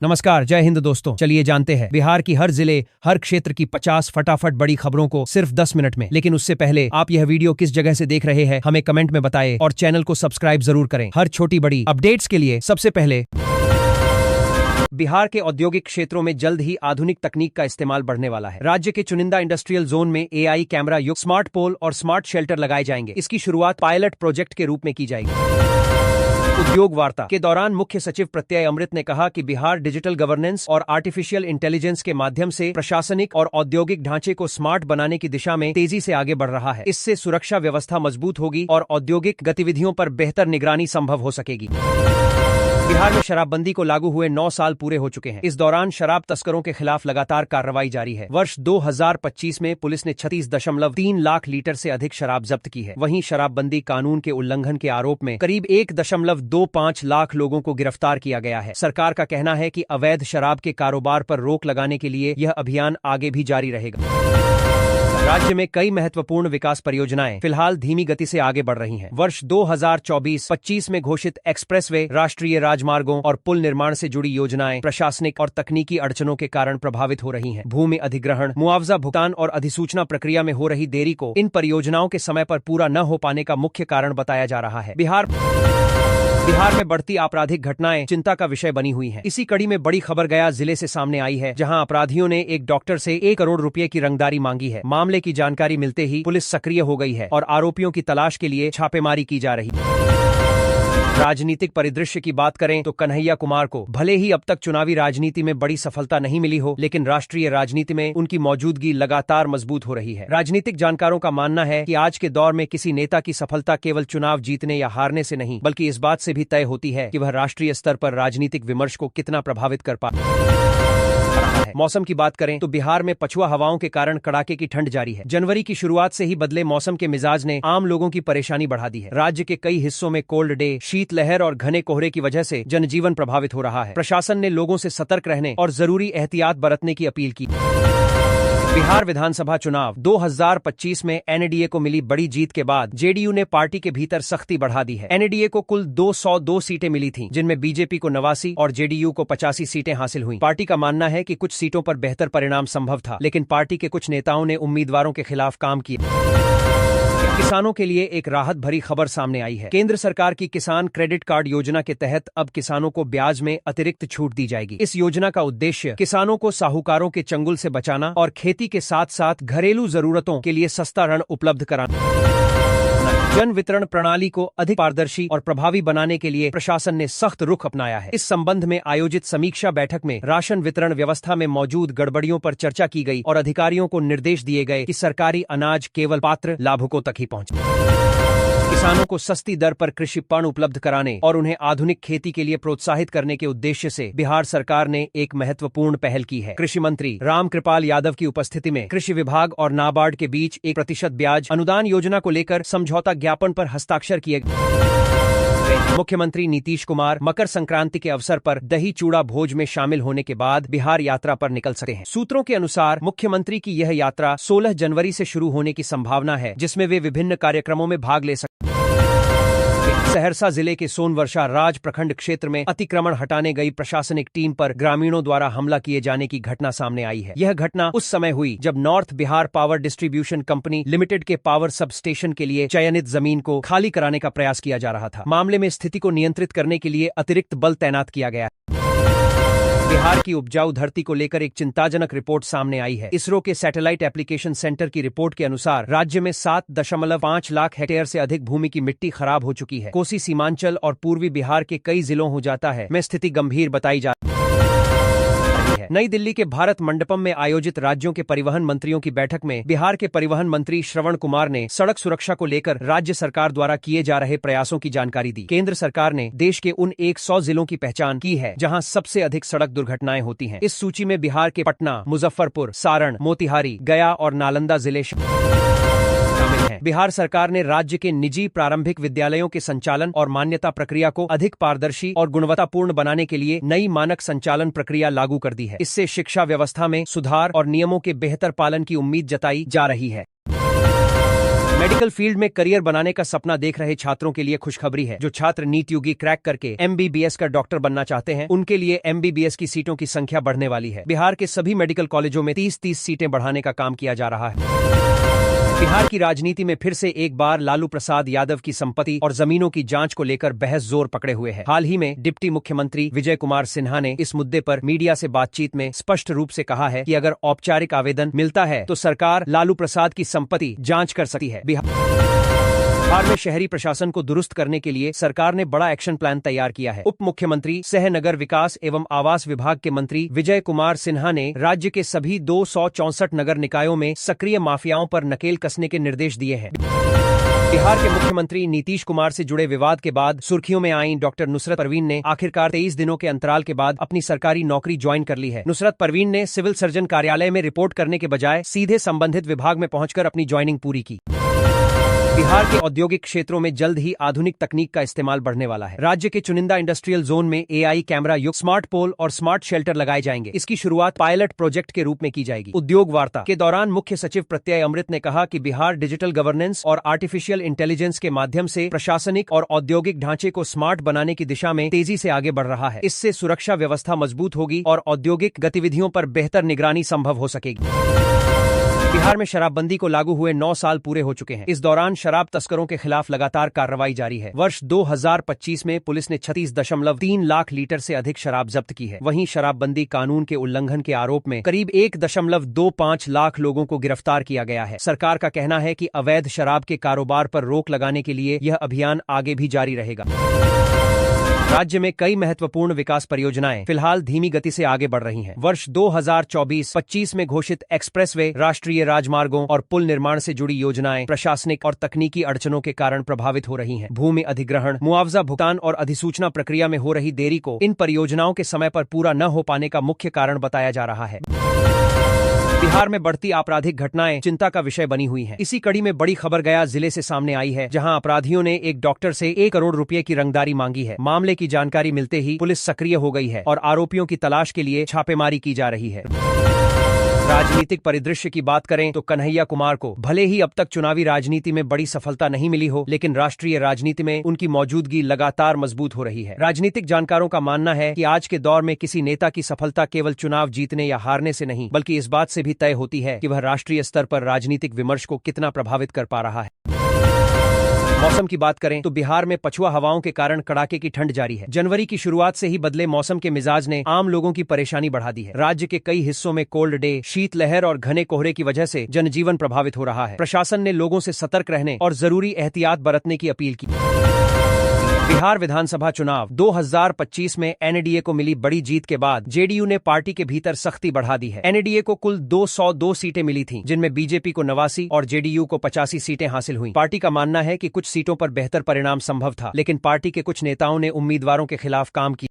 नमस्कार, जय हिंद दोस्तों। चलिए जानते हैं बिहार की हर जिले, हर क्षेत्र की 50 फटाफट बड़ी खबरों को सिर्फ 10 मिनट में। लेकिन उससे पहले आप यह वीडियो किस जगह से देख रहे हैं हमें कमेंट में बताएं और चैनल को सब्सक्राइब जरूर करें। हर छोटी बड़ी अपडेट्स के लिए सबसे पहले बिहार के औद्योगिक क्षेत्रों में जल्द ही आधुनिक तकनीक का इस्तेमाल बढ़ने वाला है। राज्य के चुनिंदा इंडस्ट्रियल जोन में AI कैमरा युक्त स्मार्ट पोल और स्मार्ट शेल्टर लगाए जाएंगे। इसकी शुरुआत पायलट प्रोजेक्ट के रूप में की जाएगी। उद्योग वार्ता के दौरान मुख्य सचिव प्रत्यय अमृत ने कहा कि बिहार डिजिटल गवर्नेंस और आर्टिफिशियल इंटेलिजेंस के माध्यम से प्रशासनिक और औद्योगिक ढांचे को स्मार्ट बनाने की दिशा में तेजी से आगे बढ़ रहा है। इससे सुरक्षा व्यवस्था मजबूत होगी और औद्योगिक गतिविधियों पर बेहतर निगरानी संभव हो सकेगी। बिहार में शराबबंदी को लागू हुए 9 साल पूरे हो चुके हैं। इस दौरान शराब तस्करों के खिलाफ लगातार कार्रवाई जारी है। वर्ष 2025 में पुलिस ने 36.3 लाख लीटर से अधिक शराब जब्त की है। वहीं शराबबंदी कानून के उल्लंघन के आरोप में करीब 1.25 लाख लोगों को गिरफ्तार किया गया है। सरकार का कहना है कि अवैध शराब के कारोबार पर रोक लगाने के लिए यह अभियान आगे भी जारी रहेगा। राज्य में कई महत्वपूर्ण विकास परियोजनाएं फिलहाल धीमी गति से आगे बढ़ रही हैं। वर्ष 2024-25 में घोषित एक्सप्रेसवे, राष्ट्रीय राजमार्गों और पुल निर्माण से जुड़ी योजनाएं प्रशासनिक और तकनीकी अड़चनों के कारण प्रभावित हो रही हैं। भूमि अधिग्रहण, मुआवजा भुगतान और अधिसूचना प्रक्रिया में हो रही देरी को इन परियोजनाओं के समय पर पूरा न हो पाने का मुख्य कारण बताया जा रहा है। बिहार में बढ़ती आपराधिक घटनाएं चिंता का विषय बनी हुई हैं। इसी कड़ी में बड़ी खबर गया जिले से सामने आई है, जहां अपराधियों ने एक डॉक्टर से 1 करोड़ रुपए की रंगदारी मांगी है। मामले की जानकारी मिलते ही पुलिस सक्रिय हो गई है और आरोपियों की तलाश के लिए छापेमारी की जा रही है। राजनीतिक परिदृश्य की बात करें तो कन्हैया कुमार को भले ही अब तक चुनावी राजनीति में बड़ी सफलता नहीं मिली हो, लेकिन राष्ट्रीय राजनीति में उनकी मौजूदगी लगातार मजबूत हो रही है। राजनीतिक जानकारों का मानना है कि आज के दौर में किसी नेता की सफलता केवल चुनाव जीतने या हारने से नहीं, बल्कि इस बात से भी तय होती है कि वह राष्ट्रीय स्तर पर राजनीतिक विमर्श को कितना प्रभावित कर पा रहा है। मौसम की बात करें तो बिहार में पछुआ हवाओं के कारण कड़ाके की ठंड जारी है। जनवरी की शुरुआत से ही बदले मौसम के मिजाज ने आम लोगों की परेशानी बढ़ा दी है। राज्य के कई हिस्सों में कोल्ड डे, शीतलहर और घने कोहरे की वजह से जनजीवन प्रभावित हो रहा है। प्रशासन ने लोगों से सतर्क रहने और जरूरी एहतियात बरतने की अपील की। बिहार विधानसभा चुनाव 2025 में NDA को मिली बड़ी जीत के बाद JDU ने पार्टी के भीतर सख्ती बढ़ा दी है। NDA को कुल 202 सीटें मिली थीं, जिनमें BJP को 89 और JDU को 85 सीटें हासिल हुईं। पार्टी का मानना है कि कुछ सीटों पर बेहतर परिणाम संभव था, लेकिन पार्टी के कुछ नेताओं ने उम्मीदवारों के खिलाफ काम किया। किसानों के लिए एक राहत भरी खबर सामने आई है। केंद्र सरकार की किसान क्रेडिट कार्ड योजना के तहत अब किसानों को ब्याज में अतिरिक्त छूट दी जाएगी। इस योजना का उद्देश्य किसानों को साहूकारों के चंगुल से बचाना और खेती के साथ साथ घरेलू जरूरतों के लिए सस्ता ऋण उपलब्ध कराना। जन वितरण प्रणाली को अधिक पारदर्शी और प्रभावी बनाने के लिए प्रशासन ने सख्त रुख अपनाया है। इस संबंध में आयोजित समीक्षा बैठक में राशन वितरण व्यवस्था में मौजूद गड़बड़ियों पर चर्चा की गई और अधिकारियों को निर्देश दिए गए कि सरकारी अनाज केवल पात्र लाभुकों तक ही पहुंचे। किसानों को सस्ती दर पर कृषि पण्य उपलब्ध कराने और उन्हें आधुनिक खेती के लिए प्रोत्साहित करने के उद्देश्य से बिहार सरकार ने एक महत्वपूर्ण पहल की है। कृषि मंत्री रामकृपाल यादव की उपस्थिति में कृषि विभाग और नाबार्ड के बीच 1% ब्याज अनुदान योजना को लेकर समझौता ज्ञापन पर हस्ताक्षर किए गए। मुख्यमंत्री नीतीश कुमार मकर संक्रांति के अवसर पर दही चूड़ा भोज में शामिल होने के बाद बिहार यात्रा पर निकल सकते हैं। सूत्रों के अनुसार मुख्यमंत्री की यह यात्रा 16 जनवरी से शुरू होने की संभावना है, जिसमें वे विभिन्न कार्यक्रमों में भाग ले सकते हैं। सहरसा जिले के सोनवर्षा राज प्रखंड क्षेत्र में अतिक्रमण हटाने गई प्रशासनिक टीम पर ग्रामीणों द्वारा हमला किए जाने की घटना सामने आई है। यह घटना उस समय हुई जब north Bihar power distribution company limited के पावर सब स्टेशन के लिए चयनित जमीन को खाली कराने का प्रयास किया जा रहा था। मामले में स्थिति को नियंत्रित करने के लिए अतिरिक्त बल तैनात किया गया। बिहार की उपजाऊ धरती को लेकर एक चिंताजनक रिपोर्ट सामने आई है। इसरो के सैटेलाइट एप्लीकेशन सेंटर की रिपोर्ट के अनुसार राज्य में 7.5 लाख हेक्टेयर से अधिक भूमि की मिट्टी खराब हो चुकी है। कोसी सीमांचल और पूर्वी बिहार के कई जिलों हो जाता है में स्थिति गंभीर बताई जा रही है। नई दिल्ली के भारत मंडपम में आयोजित राज्यों के परिवहन मंत्रियों की बैठक में बिहार के परिवहन मंत्री श्रवण कुमार ने सड़क सुरक्षा को लेकर राज्य सरकार द्वारा किए जा रहे प्रयासों की जानकारी दी। केंद्र सरकार ने देश के उन 100 जिलों की पहचान की है जहां सबसे अधिक सड़क दुर्घटनाएं होती हैं। इस सूची में बिहार के पटना, मुजफ्फरपुर, सारण, मोतिहारी, गया और नालंदा जिले शामिल हैं। बिहार सरकार ने राज्य के निजी प्रारंभिक विद्यालयों के संचालन और मान्यता प्रक्रिया को अधिक पारदर्शी और गुणवत्तापूर्ण बनाने के लिए नई मानक संचालन प्रक्रिया लागू कर दी है। इससे शिक्षा व्यवस्था में सुधार और नियमों के बेहतर पालन की उम्मीद जताई जा रही है। मेडिकल फील्ड में करियर बनाने का सपना देख रहे छात्रों के लिए खुशखबरी है। जो छात्र नीट यूजी क्रैक करके MBBS का डॉक्टर बनना चाहते हैं, उनके लिए MBBS की सीटों की संख्या बढ़ने वाली है। बिहार के सभी मेडिकल कॉलेजों में 30-30 सीटें बढ़ाने का काम किया जा रहा है। बिहार की राजनीति में फिर से एक बार लालू प्रसाद यादव की संपत्ति और जमीनों की जांच को लेकर बहस जोर पकड़े हुए है। हाल ही में डिप्टी मुख्यमंत्री विजय कुमार सिन्हा ने इस मुद्दे पर मीडिया से बातचीत में स्पष्ट रूप से कहा है कि अगर औपचारिक आवेदन मिलता है तो सरकार लालू प्रसाद की संपत्ति जांच कर सकती है। बिहार में शहरी प्रशासन को दुरुस्त करने के लिए सरकार ने बड़ा एक्शन प्लान तैयार किया है। उप मुख्यमंत्री सह नगर विकास एवं आवास विभाग के मंत्री विजय कुमार सिन्हा ने राज्य के सभी 264 नगर निकायों में सक्रिय माफियाओं पर नकेल कसने के निर्देश दिए हैं। बिहार के मुख्यमंत्री नीतीश कुमार से जुड़े विवाद के बाद सुर्खियों में आई डॉक्टर नुसरत परवीन ने आखिरकार 23 दिनों के अंतराल के बाद अपनी सरकारी नौकरी ज्वाइन कर ली है। नुसरत परवीन ने सिविल सर्जन कार्यालय में रिपोर्ट करने के बजाय सीधे संबंधित विभाग में पहुंचकर अपनी ज्वाइनिंग पूरी की। बिहार के औद्योगिक क्षेत्रों में जल्द ही आधुनिक तकनीक का इस्तेमाल बढ़ने वाला है। राज्य के चुनिंदा इंडस्ट्रियल जोन में AI कैमरा युक्त स्मार्ट पोल और स्मार्ट शेल्टर लगाए जाएंगे। इसकी शुरुआत पायलट प्रोजेक्ट के रूप में की जाएगी। उद्योग वार्ता के दौरान मुख्य सचिव प्रत्यय अमृत ने कहा कि बिहार डिजिटल गवर्नेंस और आर्टिफिशियल इंटेलिजेंस के माध्यम से प्रशासनिक और औद्योगिक ढांचे को स्मार्ट बनाने की दिशा में तेजी से आगे बढ़ रहा है। इससे सुरक्षा व्यवस्था मजबूत होगी और औद्योगिक गतिविधियों पर बेहतर निगरानी संभव हो सकेगी। बिहार में शराबबंदी को लागू हुए 9 साल पूरे हो चुके हैं। इस दौरान शराब तस्करों के खिलाफ लगातार कार्रवाई जारी है। वर्ष 2025 में पुलिस ने 36.3 लाख लीटर से अधिक शराब जब्त की है। वहीं शराबबंदी कानून के उल्लंघन के आरोप में करीब 1.25 लाख लोगों को गिरफ्तार किया गया है। सरकार का कहना है कि अवैध शराब के कारोबार पर रोक लगाने के लिए यह अभियान आगे भी जारी रहेगा। राज्य में कई महत्वपूर्ण विकास परियोजनाएं फिलहाल धीमी गति से आगे बढ़ रही हैं। वर्ष 2024-25 में घोषित एक्सप्रेसवे, राष्ट्रीय राजमार्गों और पुल निर्माण से जुड़ी योजनाएं प्रशासनिक और तकनीकी अड़चनों के कारण प्रभावित हो रही हैं। भूमि अधिग्रहण, मुआवजा भुगतान और अधिसूचना प्रक्रिया में हो रही देरी को इन परियोजनाओं के समय पर पूरा न हो पाने का मुख्य कारण बताया जा रहा है। बिहार में बढ़ती आपराधिक घटनाएं चिंता का विषय बनी हुई हैं। इसी कड़ी में बड़ी खबर गया जिले से सामने आई है, जहां अपराधियों ने एक डॉक्टर से 1 करोड़ रुपए की रंगदारी मांगी है। मामले की जानकारी मिलते ही पुलिस सक्रिय हो गई है और आरोपियों की तलाश के लिए छापेमारी की जा रही है। राजनीतिक परिदृश्य की बात करें तो कन्हैया कुमार को भले ही अब तक चुनावी राजनीति में बड़ी सफलता नहीं मिली हो, लेकिन राष्ट्रीय राजनीति में उनकी मौजूदगी लगातार मजबूत हो रही है। राजनीतिक जानकारों का मानना है कि आज के दौर में किसी नेता की सफलता केवल चुनाव जीतने या हारने से नहीं, बल्कि इस बात से भी तय होती है कि वह राष्ट्रीय स्तर पर राजनीतिक विमर्श को कितना प्रभावित कर पा रहा है। मौसम की बात करें तो बिहार में पछुआ हवाओं के कारण कड़ाके की ठंड जारी है। जनवरी की शुरुआत से ही बदले मौसम के मिजाज ने आम लोगों की परेशानी बढ़ा दी है। राज्य के कई हिस्सों में कोल्ड डे, शीतलहर और घने कोहरे की वजह से जनजीवन प्रभावित हो रहा है। प्रशासन ने लोगों से सतर्क रहने और जरूरी एहतियात बरतने की अपील की। बिहार विधानसभा चुनाव 2025 में NDA को मिली बड़ी जीत के बाद JDU ने पार्टी के भीतर सख्ती बढ़ा दी है। NDA को कुल 202 सीटें मिली थीं, जिनमें BJP को 89 और JDU को 85 सीटें हासिल हुईं। पार्टी का मानना है कि कुछ सीटों पर बेहतर परिणाम संभव था, लेकिन पार्टी के कुछ नेताओं ने उम्मीदवारों के खिलाफ काम किया।